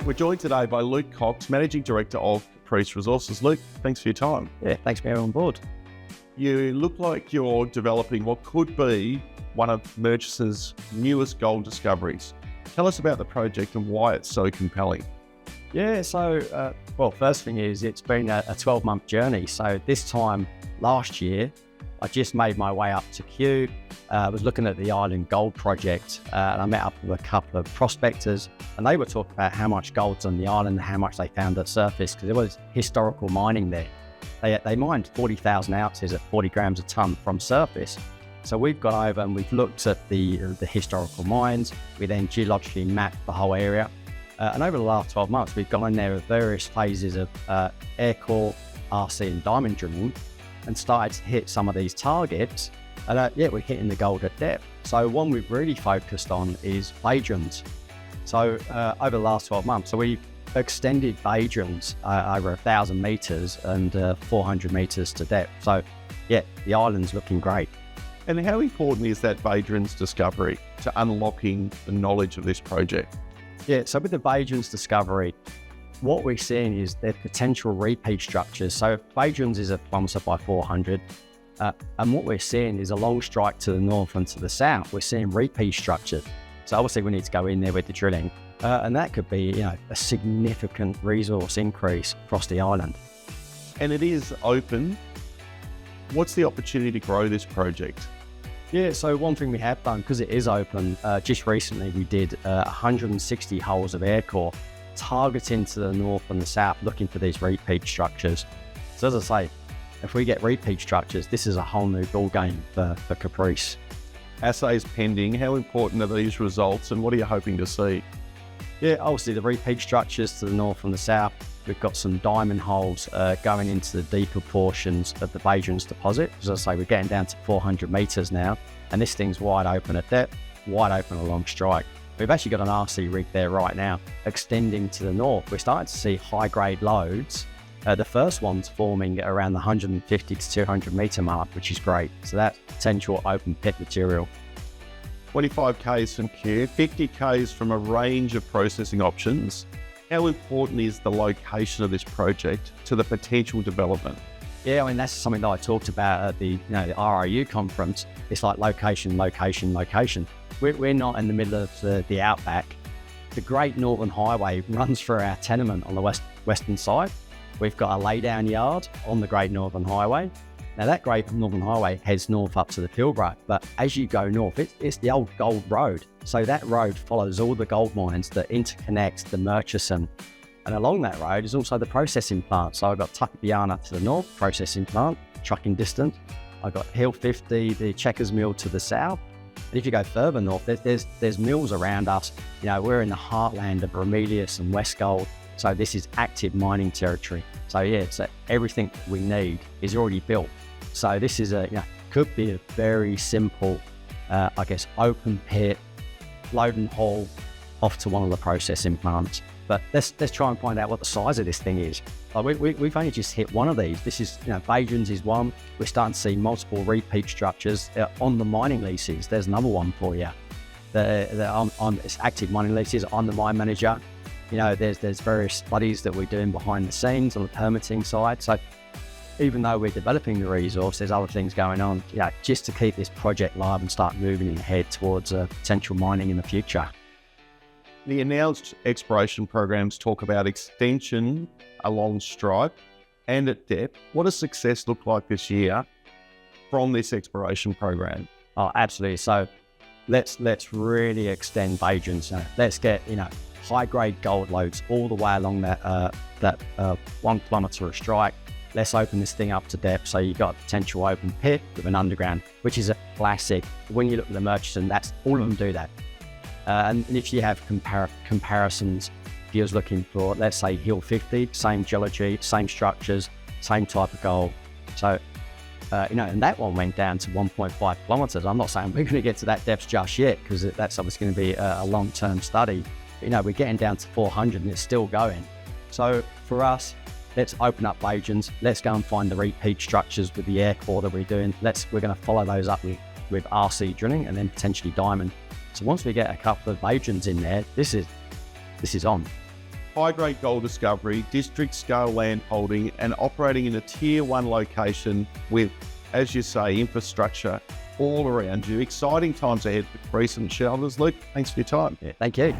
We're joined today by Luke Cox, Managing Director of Caprice Resources. Luke, thanks for your time. Yeah, thanks for having me on board. You look like you're developing what could be one of Murchison's newest gold discoveries. Tell us about the project and why it's so compelling. Yeah, so, first thing is it's been a 12-month journey. So this time last year, I just made my way up to Kew. I was looking at the Island Gold Project and I met up with a couple of prospectors and they were talking about how much gold's on the island, how much they found at surface, because there was historical mining there. They mined 40,000 ounces at 40 grams a tonne from surface. So we've gone over and we've looked at the historical mines. We then geologically mapped the whole area. And over the last 12 months, we've gone in there with various phases of air core, RC and diamond drilling and started to hit some of these targets. And we're hitting the gold at depth. So one we've really focused on is Badgerans. So over the last 12 months, so we've extended Badgerans over 1,000 metres and 400 metres to depth. So yeah, the island's looking great. And how important is that Badgerans discovery to unlocking the knowledge of this project? Yeah, so with the Badgerans discovery, what we're seeing is their potential repeat structures. So Badgerans is at 1 by 400. And what we're seeing is a long strike to the north and to the south. We're seeing repeat structures. So obviously we need to go in there with the drilling. And that could be, a significant resource increase across the island. And it is open. What's the opportunity to grow this project? Yeah, so one thing we have done, because it is open, just recently we did 160 holes of air core targeting to the north and the south, looking for these repeat structures. So as I say, if we get repeat structures, this is a whole new ball game for Caprice. Assays pending. How important are these results and what are you hoping to see? Yeah, obviously the repeat structures to the north and the south. We've got some diamond holes going into the deeper portions of the Badgerans deposit. As I say, we're getting down to 400 metres now, and this thing's wide open at depth, wide open along strike. We've actually got an RC rig there right now, extending to the north. We're starting to see high-grade lodes. The first one's forming at around the 150 to 200 metre mark, which is great. So that's potential open pit material. 25 Ks from Kew, 50 Ks from a range of processing options. How important is the location of this project to the potential development? Yeah, I mean, that's something that I talked about at the RIU conference. It's like location, location, location. We're not in the middle of the outback. The Great Northern Highway runs through our tenement on the western side. We've got a laydown yard on the Great Northern Highway. Now that Great Northern Highway heads north up to the Pilbara, but as you go north, it's the old gold road. So that road follows all the gold mines that interconnect the Murchison. And along that road is also the processing plant. So I've got Tuckabianna to the north, processing plant, trucking distance. I've got Hill 50, the Checkers Mill to the south. And if you go further north, there's mills around us. We're in the heartland of Ramelius and West Gold. So this is active mining territory. So yeah, so everything we need is already built. So this is could be a very simple, open pit, load and haul off to one of the processing plants. But let's try and find out what the size of this thing is. We've only just hit one of these. This is, Badgerans is one. We're starting to see multiple repeat structures on the mining leases. There's another one for you. It's active mining leases. I'm the mine manager. There's various studies that we're doing behind the scenes on the permitting side. So even though we're developing the resource, there's other things going on, just to keep this project live and start moving ahead towards potential mining in the future. The announced exploration programs talk about extension along strike and at depth. What does success look like this year from this exploration program? Oh, absolutely. So let's really extend Badgerans. Let's get, high-grade gold lodes all the way along that 1 kilometre of strike. Let's open this thing up to depth. So you've got a potential open pit with an underground, which is a classic. When you look at the Murchison, that's all of them do that. And if you have comparisons, if you're looking for, let's say, Hill 50, same geology, same structures, same type of gold. So, and that one went down to 1.5 kilometres. I'm not saying we're going to get to that depth just yet, because that's obviously going to be a long-term study. But, we're getting down to 400 and it's still going. So for us, let's open up Badgerans. Let's go and find the repeat structures with the air core that we're doing. We're going to follow those up with RC drilling and then potentially diamond. So once we get a couple of Badgerans in there, this is on. high-grade gold discovery, district-scale land holding, and operating in a Tier 1 location with, as you say, infrastructure all around you. Exciting times ahead for Caprice and shareholders. Luke, thanks for your time. Yeah, thank you.